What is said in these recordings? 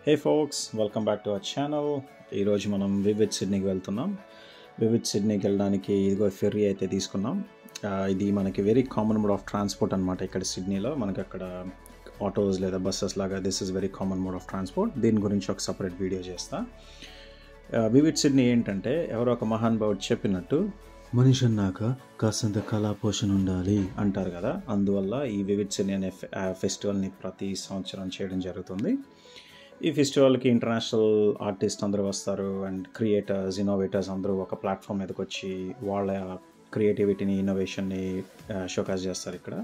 Hey folks, welcome back to our channel. ఈ రోజు మనం వివిడ్ సిడ్నీకి వెళ్తున్నాం. వివిడ్ సిడ్నీకి వెళ్ళడానికి ఇదిగో ఫెర్రీ అయితే తీసుకున్నాం. ఇది మనకి very common mode of transport అనమాట. ఇక్కడ సిడ్నీలో మనకి అక్కడ ఆటోస్ లేదా బస్సెస్ లాగా this is very common mode of transport. దీని గురించి ఒక సపరేట్ వీడియో చేస్తా. వివిడ్ సిడ్నీ ఏంటంటే ఎవరో ఒక మహానుభావుడు చెప్పినట్టు మనిషి అన్నాక కాస్తంత కళా పోషణ ఉండాలి అంటారు కదా. అందువల్ల ఈ వివిడ్ సిడ్నీ అనే ఫెస్టివల్ని ప్రతి సంవత్సరం చేయడం జరుగుతుంది. ఈ ఫెస్టివల్కి ఇంటర్నేషనల్ ఆర్టిస్ట్ అందరూ వస్తారు అండ్ క్రియేటర్స్, ఇన్నోవేటర్స్ అందరూ ఒక ప్లాట్ఫామ్ మీదకి వచ్చి వాళ్ళ క్రియేటివిటీని, ఇన్నోవేషన్ని షోకాస్ చేస్తారు ఇక్కడ.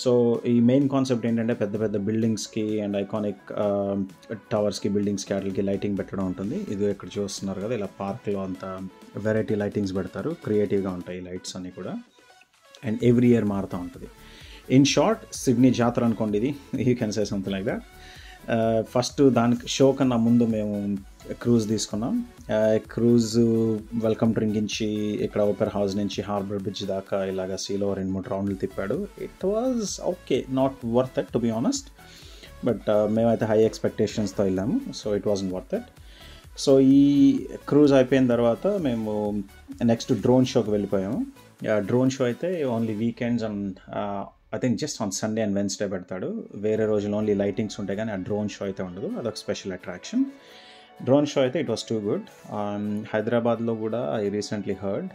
సో ఈ మెయిన్ కాన్సెప్ట్ ఏంటంటే పెద్ద పెద్ద బిల్డింగ్స్కి అండ్ ఐకానిక్ టవర్స్కి, బిల్డింగ్స్కి వాటికి లైటింగ్ పెట్టడం ఉంటుంది. ఇది ఇక్కడ చూస్తున్నారు కదా, ఇలా పార్క్లో అంతా వెరైటీ లైటింగ్స్ పెడతారు. క్రియేటివ్గా ఉంటాయి ఈ లైట్స్ అన్నీ కూడా. అండ్ ఎవ్రీ ఇయర్ మారుతూ ఉంటుంది. ఇన్ షార్ట్ సిడ్నీ జాతర అనుకోండి ఇది. You can say something like that. First దానికి షో కన్నా ముందు మేము క్రూజ్ తీసుకున్నాం. క్రూజ్ వెల్కమ్ డ్రింక్ నుంచి ఇక్కడ ఓపెరా హౌస్ నుంచి హార్బర్ బ్రిడ్జ్ దాకా ఇలాగ సీలో 2-3 రౌండ్లు తిప్పాడు. It was okay, not worth it to be honest. But మేమైతే హై ఎక్స్పెక్టేషన్స్తో వెళ్ళాము. So it wasn't worth it. So ఈ క్రూజ్ అయిపోయిన తర్వాత మేము నెక్స్ట్ డ్రోన్ షోకి వెళ్ళిపోయాము. డ్రోన్ షో అయితే only weekends and I think just on Sunday and Wednesday పెడతాడు. వేరే రోజులు ఓన్లీ లైటింగ్స్ ఉంటాయి కానీ ఆ డ్రోన్ షో అయితే ఉండదు. అదొక స్పెషల్ అట్రాక్షన్. డ్రోన్ షో అయితే ఇట్ వాస్ టూ గుడ్. హైదరాబాద్లో కూడా ఐ రీసెంట్లీ హర్డ్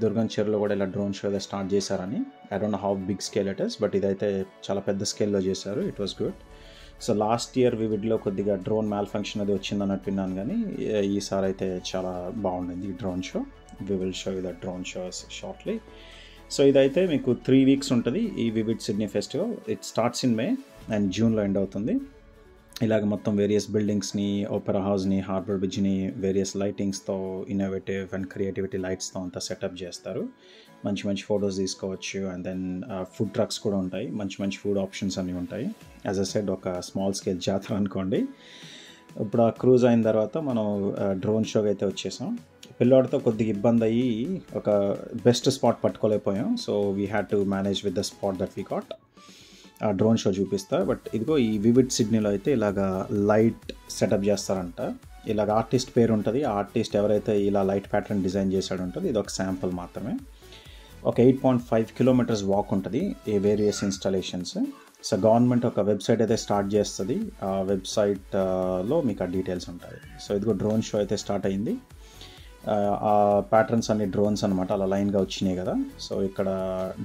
దుర్గం చెరువులో కూడా ఇలా డ్రోన్ షో అయితే స్టార్ట్ చేశారని. I don't know how big scale it is, but ఇదైతే చాలా పెద్ద స్కేల్లో చేశారు. It was good. So last year వివిడ్లో కొద్దిగా డ్రోన్ మ్యాల్ ఫంక్షన్ అది వచ్చింది అన్నట్టు విన్నాను, కానీ ఈసారి అయితే చాలా బాగుండింది ఈ drone show. We will show you the drone shows shortly. So ఇదైతే మీకు 3 వీక్స్ ఉంటుంది ఈ vivid Sydney festival. It starts in May and జూన్లో ఎండ్ అవుతుంది. ఇలాగ మొత్తం వేరియస్ బిల్డింగ్స్ని, ఓపెరా హౌస్ని, హార్బర్ బ్రిడ్జ్ని వేరియస్ లైటింగ్స్తో, ఇన్నోవేటివ్ అండ్ క్రియేటివిటీ లైట్స్తో అంతా సెటప్ చేస్తారు. మంచి మంచి ఫొటోస్ తీసుకోవచ్చు. అండ్ దెన్ ఫుడ్ ట్రక్స్ కూడా ఉంటాయి. మంచి మంచి ఫుడ్ ఆప్షన్స్ అన్నీ ఉంటాయి. యాజ్ అ సెడ్ ఒక స్మాల్ స్కేల్ జాతర అనుకోండి. ఇప్పుడు ఆ క్రూజ్ అయిన తర్వాత మనం డ్రోన్ షోకి అయితే వచ్చేసాం. పిల్లోడితో కొద్దిగా ఇబ్బంది అయ్యి ఒక బెస్ట్ స్పాట్ పట్టుకోలేకపోయాం. So we had to manage with the spot that we got. ఆ డ్రోన్ షో చూపిస్తా. బట్ ఇదిగో ఈ వివిడ్ సిడ్నీలో అయితే ఇలాగ లైట్ సెటప్ చేస్తారంట. ఇలాగ ఆర్టిస్ట్ పేరు ఉంటుంది. ఆ ఆర్టిస్ట్ ఎవరైతే ఇలా లైట్ ప్యాటర్న్ డిజైన్ చేశాడు ఉంటుంది. ఇది ఒక శాంపుల్ మాత్రమే. ఒక 8.5 కిలోమీటర్స్ వాక్ ఉంటుంది ఈ వేరియస్ ఇన్స్టాలేషన్స్. సో గవర్నమెంట్ ఒక వెబ్సైట్ అయితే స్టార్ట్ చేస్తుంది. ఆ వెబ్సైట్లో మీకు ఆ డీటెయిల్స్ ఉంటాయి. సో ఇదిగో డ్రోన్ షో అయితే స్టార్ట్ అయింది. ఆ ప్యాటర్న్స్ అన్ని డ్రోన్స్ అనమాట, అలా లైన్గా వచ్చినాయి కదా. సో ఇక్కడ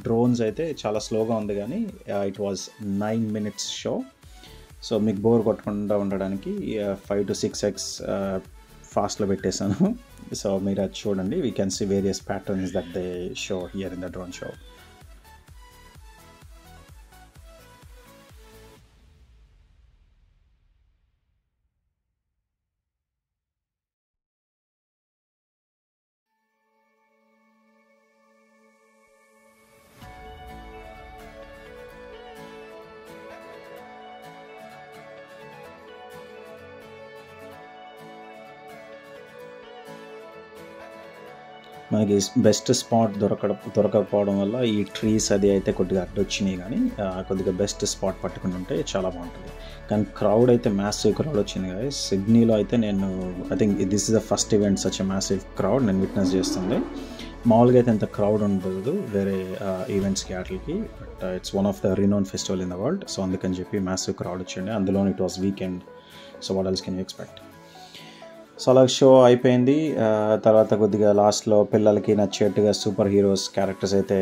డ్రోన్స్ అయితే చాలా స్లోగా ఉంది కానీ it was 9 minutes show. So మీకు బోర్ కొట్టకుండా ఉండడానికి 5 to 6x ఫాస్ట్లో పెట్టేశాను. సో మీరు అది చూడండి. We can see various patterns that they show here in the drone show. మనకి బెస్ట్ స్పాట్ దొరకకపోవడం వల్ల ఈ ట్రీస్ అది అయితే కొద్దిగా అడ్డొచ్చినాయి, కానీ కొద్దిగా బెస్ట్ స్పాట్ పట్టుకుని ఉంటే చాలా బాగుంటుంది. కానీ క్రౌడ్ అయితే మ్యాసివ్ క్రౌడ్ వచ్చింది కదా సిడ్నీలో. అయితే నేను I think this is the first event such a massive crowd నేను విట్నెస్ చేస్తుంది. మామూలుగా అయితే ఎంత క్రౌడ్ ఉండదు వేరే ఈవెంట్స్కి వాటికి. But it's one of the renowned festival in the world. So అందుకని చెప్పి మ్యాసివ్ క్రౌడ్ వచ్చింది. అందులో it was weekend. So what else can you expect. So అలా షో అయిపోయింది. తర్వాత కొద్దిగా లాస్ట్లో పిల్లలకి నచ్చేట్టుగా సూపర్ హీరోస్ క్యారెక్టర్స్ అయితే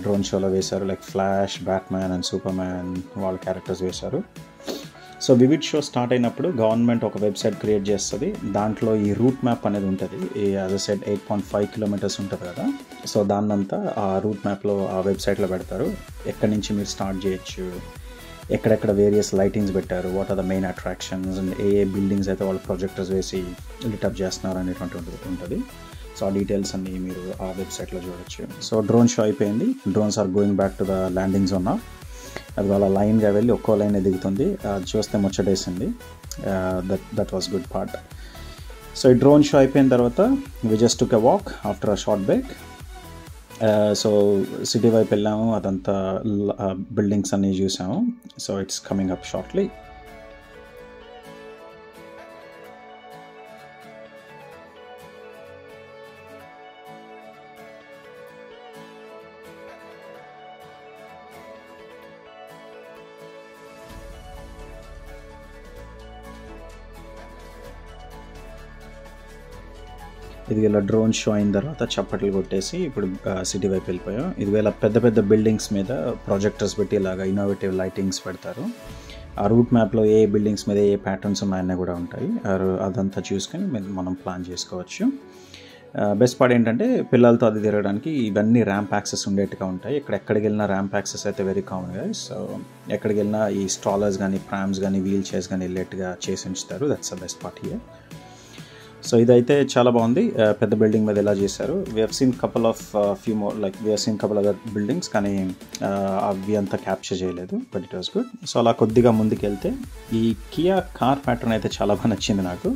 డ్రోన్ షోలో వేశారు. Like flash, Batman and super man వాళ్ళ క్యారెక్టర్స్ వేశారు. సో వివిడ్ షో స్టార్ట్ అయినప్పుడు గవర్నమెంట్ ఒక వెబ్సైట్ క్రియేట్ చేస్తుంది. దాంట్లో ఈ రూట్ మ్యాప్ అనేది ఉంటుంది. ఈ యాజ్ అ సెడ్ 8.5 కిలోమీటర్స్ ఉంటుంది కదా. సో దాన్నంతా ఆ రూట్ మ్యాప్లో ఆ వెబ్సైట్లో పెడతారు. ఎక్కడి నుంచి మీరు స్టార్ట్ చేయొచ్చు, ఎక్కడెక్కడ వేరియస్ లైటింగ్స్ పెట్టారు, what are the main attractions and a buildings అయితే వాళ్ళు ప్రొజెక్టర్స్ వేసి లిటప్ చేస్తున్నారు అనేటువంటి ఉంటుంది. సో ఆ డీటెయిల్స్ అన్నీ మీరు ఆ వెబ్సైట్లో చూడొచ్చు. సో డ్రోన్ షో అయిపోయింది. Drones are going back to the landing zone. అది వాళ్ళ లైన్గా వెళ్ళి ఒక్కో లైన్ దిగుతుంది. అది చూస్తే ముచ్చటేసింది. That was good part. So ఈ డ్రోన్ షో అయిపోయిన తర్వాత we just took a walk after a short break. So city వైపు వెళ్ళాము, అదంతా బిల్డింగ్స్ అన్నీ చూసాము. So it's coming up shortly. ఇది ఇలా డ్రోన్ షో అయిన తర్వాత చప్పట్లు కొట్టేసి ఇప్పుడు సిటీ వైపు వెళ్ళిపోయాం. ఇది వేళ పెద్ద పెద్ద బిల్డింగ్స్ మీద ప్రొజెక్టర్స్ పెట్టి ఇలాగా ఇన్నోవేటివ్ లైటింగ్స్ పెడతారు. ఆ రూట్ మ్యాప్లో ఏ బిల్డింగ్స్ మీద ఏ ప్యాటర్న్స్ ఉన్నాయన్నీ కూడా ఉంటాయి. అదంతా చూసుకొని మనం ప్లాన్ చేసుకోవచ్చు. బెస్ట్ పార్ట్ ఏంటంటే పిల్లలతో అది తిరగడానికి ఇవన్నీ ర్యాంప్ యాక్సెస్ ఉండేట్టుగా ఉంటాయి. ఎక్కడికి వెళ్ళినా ర్యాంప్ యాక్సెస్ అయితే వెరీ కామన్ గా. సో ఎక్కడికి వెళ్ళినా ఈ స్టాలర్స్ కానీ ప్రామ్స్ కానీ వీల్ చైర్స్ కానీ వెళ్ళేట్టుగా చేసి ఉంచుతారు. That's the best part here. So ఇదైతే చాలా బాగుంది. పెద్ద బిల్డింగ్ మీద ఎలా చేశారు. We have seen couple of few more like we have seen couple other buildings, కానీ అవి అంతా క్యాప్చర్ చేయలేదు. But it was good. So అలా కొద్దిగా ముందుకు వెళ్తే ఈ కియా కార్ ప్యాటర్న్ అయితే చాలా బాగా నచ్చింది నాకు.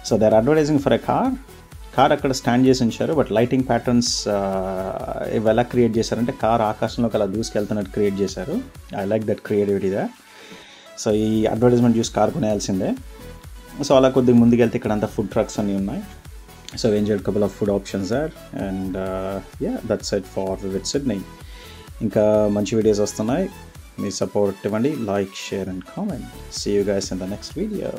So they are advertising for a car అక్కడ స్టాండ్ చేసి ఉంచారు. బట్ లైటింగ్ ప్యాటర్న్స్ ఇవి ఎలా క్రియేట్ చేశారంటే కార్ ఆకాశంలోకి అలా దూసుకెళ్తున్నట్టు క్రియేట్ చేశారు. ఐ లైక్ దట్ క్రియేటివిటీ దా. సో ఈ అడ్వర్టైజ్మెంట్ చూసి కార్ కొనేయాల్సిందే. సో అలా కొద్దిగా ముందుకు వెళ్తే ఇక్కడ అంతా ఫుడ్ ట్రక్స్ అన్నీ ఉన్నాయి. So enjoyed couple of food options are. And that's it for Vivith Sydney. ఇంకా మంచి వీడియోస్ వస్తున్నాయి. మీ సపోర్ట్ ఇవ్వండి. Like, share and comment. See you guys in the next video.